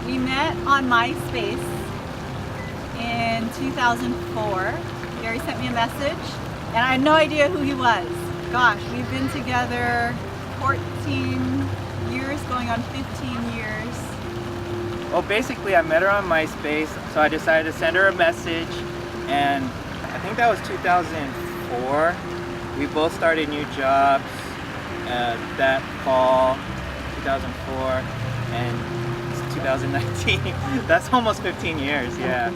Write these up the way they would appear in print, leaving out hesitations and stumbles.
We met on MySpace in 2004. Gary sent me a message, and I had no idea who he was. Gosh, we've been together 14 years, going on 15 years. Well, basically, I met her on MySpace, so I decided to send her a message, and I think that was 2004. We both started new jobs that fall, 2004, and it's 2019. That's almost 15 years, yeah.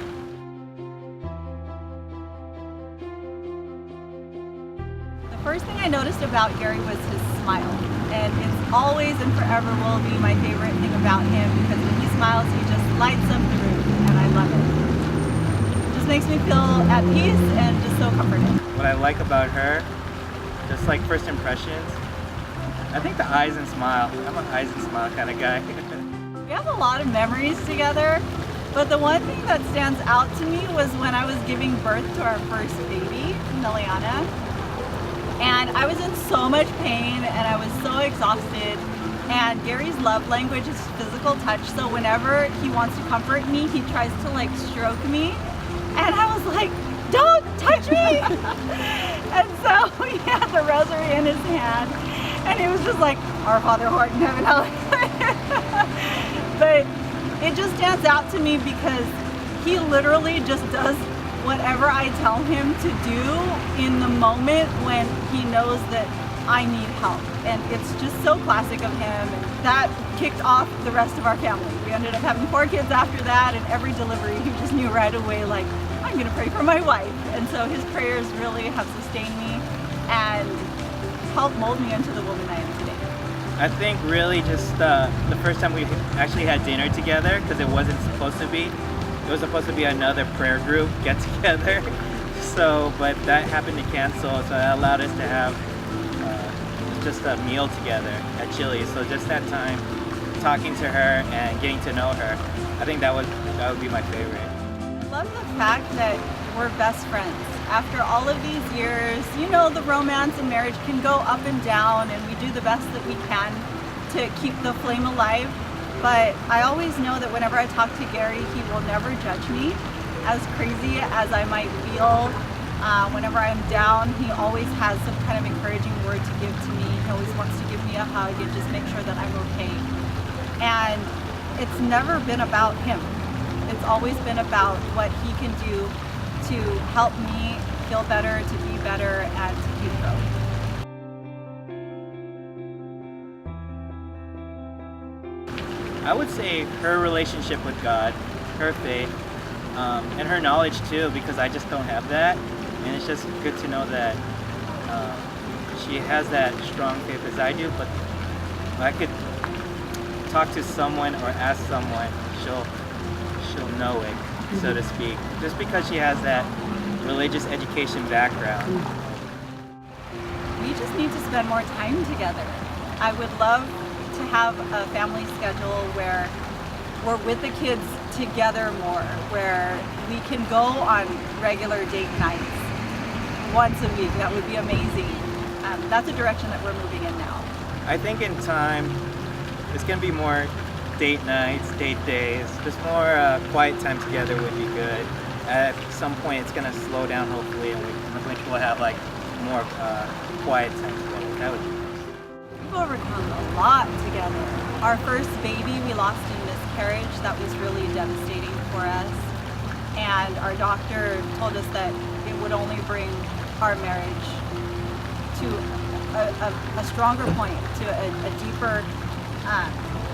The first thing I noticed about Gary was his smile, and it's always and forever will be my favorite thing about him, because when he smiles, he just lights up the room, and I love it. It just makes me feel at peace and just so comforted. What I like about her, just like first impressions, I think the eyes and smile. I'm an eyes and smile kind of guy. We have a lot of memories together, but the one thing that stands out to me was when I was giving birth to our first baby, Marianne. And I was in so much pain and I was so exhausted. And Gary's love language is physical touch, so whenever he wants to comfort me, he tries to like stroke me. And I was like, don't touch me! And so he had the rosary in his hand, and he was just like, Our Father who art in heaven, hallowed. But it just stands out to me because he literally just does whatever I tell him to do in the moment when he knows that I need help. And it's just so classic of him. That kicked off the rest of our family. We ended up having 4 kids after that, and every delivery he just knew right away, like, I'm gonna pray for my wife. And so his prayers really have sustained me and helped mold me into the woman I am today. I think really just the first time we actually had dinner together, because it wasn't supposed to be. It was supposed to be another prayer group get together. So, but that happened to cancel, so that allowed us to have just a meal together at Chili's. So just that time, talking to her and getting to know her, I think that would be my favorite. I love the fact that we're best friends. After all of these years, you know, the romance in marriage can go up and down, and we do the best that we can to keep the flame alive. But I always know that whenever I talk to Gary, he will never judge me. As crazy as I might feel, whenever I'm down, he always has some kind of encouraging word to give to me. He always wants to give me a hug and just make sure that I'm okay. And it's never been about him. It's always been about what he can do to help me feel better, to be better, and to keep growing. I would say her relationship with God, her faith, and her knowledge too, because I just don't have that. And it's just good to know that she has that strong faith as I do, but I could talk to someone or ask someone, she'll know it, so to speak, just because she has that religious education background. We just need to spend more time together. I would love to have a family schedule where we're with the kids together more, where we can go on regular date nights once a week. That would be amazing. That's a direction that we're moving in now. I think in time, it's going to be more date nights, date days, just more quiet time together would be good. At some point, it's going to slow down, hopefully, and we'll have like more quiet time together. That would be nice. We've overcome a lot together. Our first baby we lost in miscarriage. That was really devastating for us. And our doctor told us that it would only bring our marriage to a stronger point, to a deeper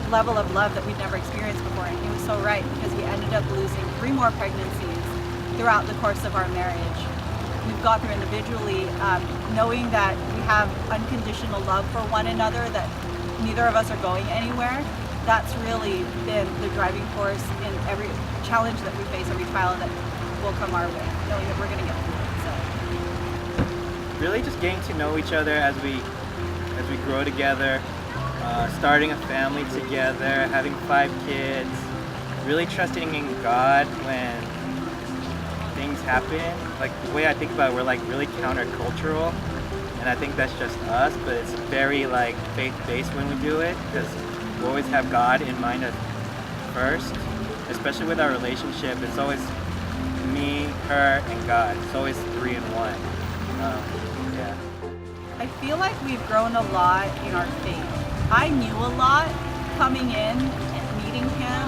level of love that we'd never experienced before. And he was so right, because we ended up losing 3 more pregnancies throughout the course of our marriage. We've gone through individually, knowing that we have unconditional love for one another, that neither of us are going anywhere. That's really been the driving force in every challenge that we face, every trial that will come our way, knowing that we're going to get through it. So, really just getting to know each other as we grow together, starting a family together, having 5 kids, really trusting in God when things happen. Like the way I think about it, we're like really countercultural, and I think that's just us, but it's very like faith-based when we do it, because we always have God in mind first, especially with our relationship. It's always me, her, and God. It's always three in one. Yeah. I feel like we've grown a lot in our faith. I knew a lot coming in and meeting him.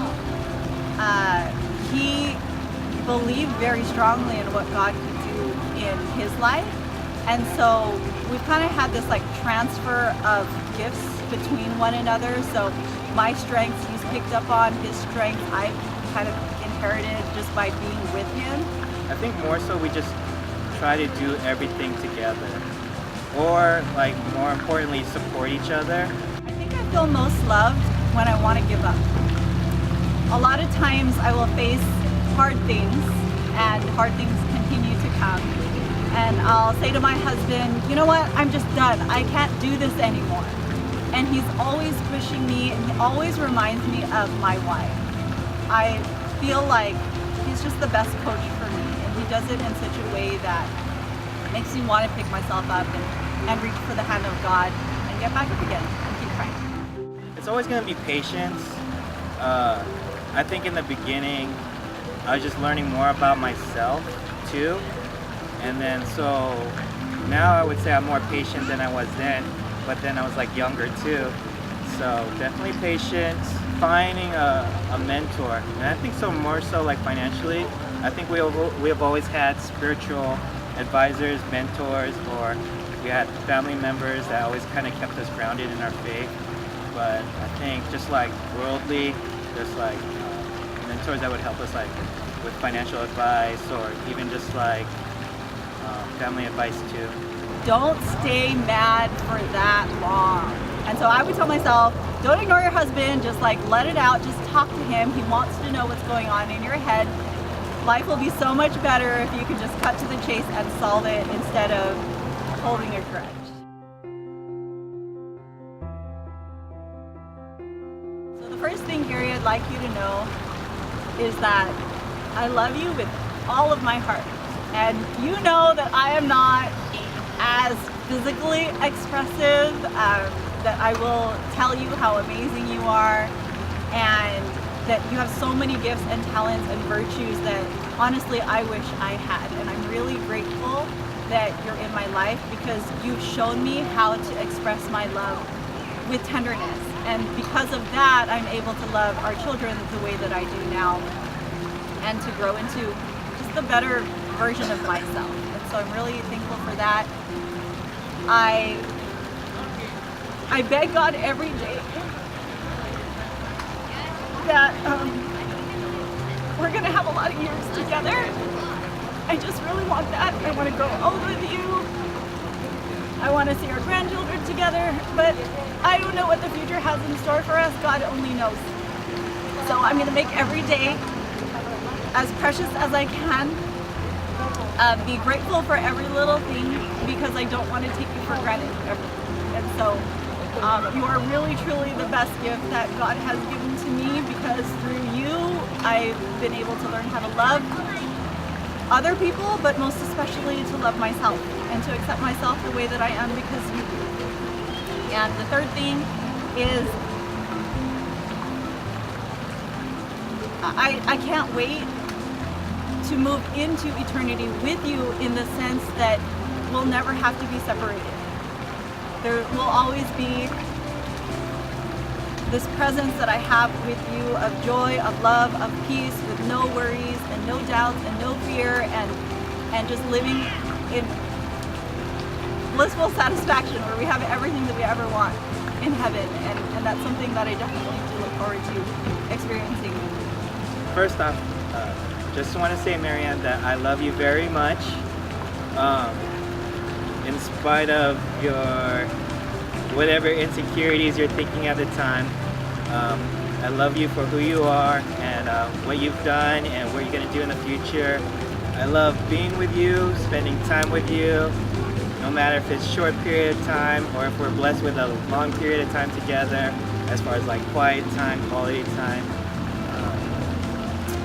He believed very strongly in what God could do in his life. And so we've kind of had this like transfer of gifts between one another. So my strengths he's picked up on, his strengths I've kind of inherited just by being with him. I think more so we just try to do everything together. Or, like, more importantly, support each other. I think I feel most loved when I want to give up. A lot of times I will face hard things, and hard things continue to come. And I'll say to my husband, you know what, I'm just done. I can't do this anymore. And he's always pushing me, and he always reminds me of my wife. I feel like he's just the best coach for me, and he does it in such a way that makes me want to pick myself up and reach for the hand of God and get back up again and keep trying. It's always going to be patience. I think in the beginning, I was just learning more about myself too. And then so now I would say I'm more patient than I was then, but then I was like younger too. So definitely patience, finding a mentor. And I think so more so like financially, I think we have always had spiritual advisors, mentors, or we had family members that always kind of kept us grounded in our faith. But I think just like worldly, just like mentors that would help us like with financial advice, or even just like family advice too. Don't stay mad for that long. And so I would tell myself, don't ignore your husband, just like let it out, just talk to him. He wants to know what's going on in your head. Life will be so much better if you can just cut to the chase and solve it instead of holding a grudge. So the first thing, Gary, I'd like you to know is that I love you with all of my heart. And you know that I am not as physically expressive, that I will tell you how amazing you are, and that you have so many gifts and talents and virtues that honestly I wish I had. And I'm really grateful that you're in my life because you've shown me how to express my love with tenderness. And because of that, I'm able to love our children the way that I do now and to grow into just a better version of myself. And so I'm really thankful for that. I beg God every day that we're gonna have a lot of years together. I just really want that. I want to grow old with you. I want to see our grandchildren together, but I don't know what the future has in store for us. God only knows. So I'm gonna make every day as precious as I can. Be grateful for every little thing because I don't want to take you for granted ever. And so you are really truly the best gift that God has given to me, because through you I've been able to learn how to love other people, but most especially to love myself and to accept myself the way that I am because you do. And the third thing is I can't wait to move into eternity with you, in the sense that we'll never have to be separated. There will always be this presence that I have with you of joy, of love, of peace, with no worries and no doubts and no fear, and just living in blissful satisfaction where we have everything that we ever want in heaven. And that's something that I definitely do look forward to experiencing. First off, just want to say, Marianne, that I love you very much. In spite of your whatever insecurities you're thinking at the time, I love you for who you are and what you've done and what you're going to do in the future. I love being with you, spending time with you, no matter if it's a short period of time or if we're blessed with a long period of time together, as far as like quiet time, quality time.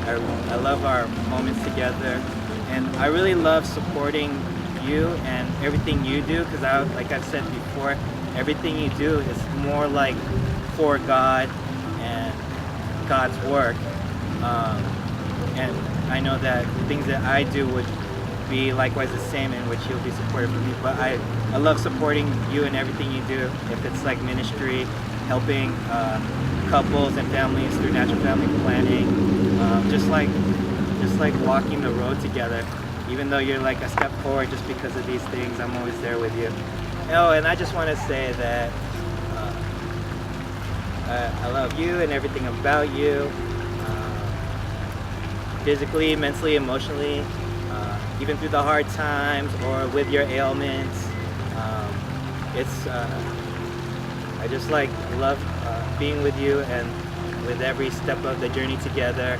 I love our moments together, and I really love supporting you and everything you do, because like I've said before, everything you do is more like for God, and God's work. And I know that the things that I do would be likewise the same, in which He'll be supportive of me. But I love supporting you in everything you do. If it's like ministry, helping couples and families through natural family planning, just like walking the road together. Even though you're like a step forward just because of these things, I'm always there with you. Oh, and I just want to say that I love you and everything about you, physically, mentally, emotionally, even through the hard times or with your ailments. I just like love being with you and with every step of the journey together.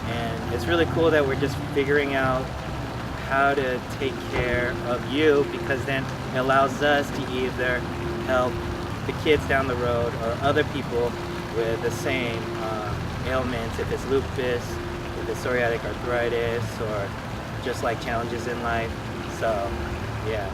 And it's really cool that we're just figuring out how to take care of you, because then it allows us to either help the kids down the road or other people with the same ailments, if it's lupus, if it's psoriatic arthritis, or just like challenges in life. So yeah.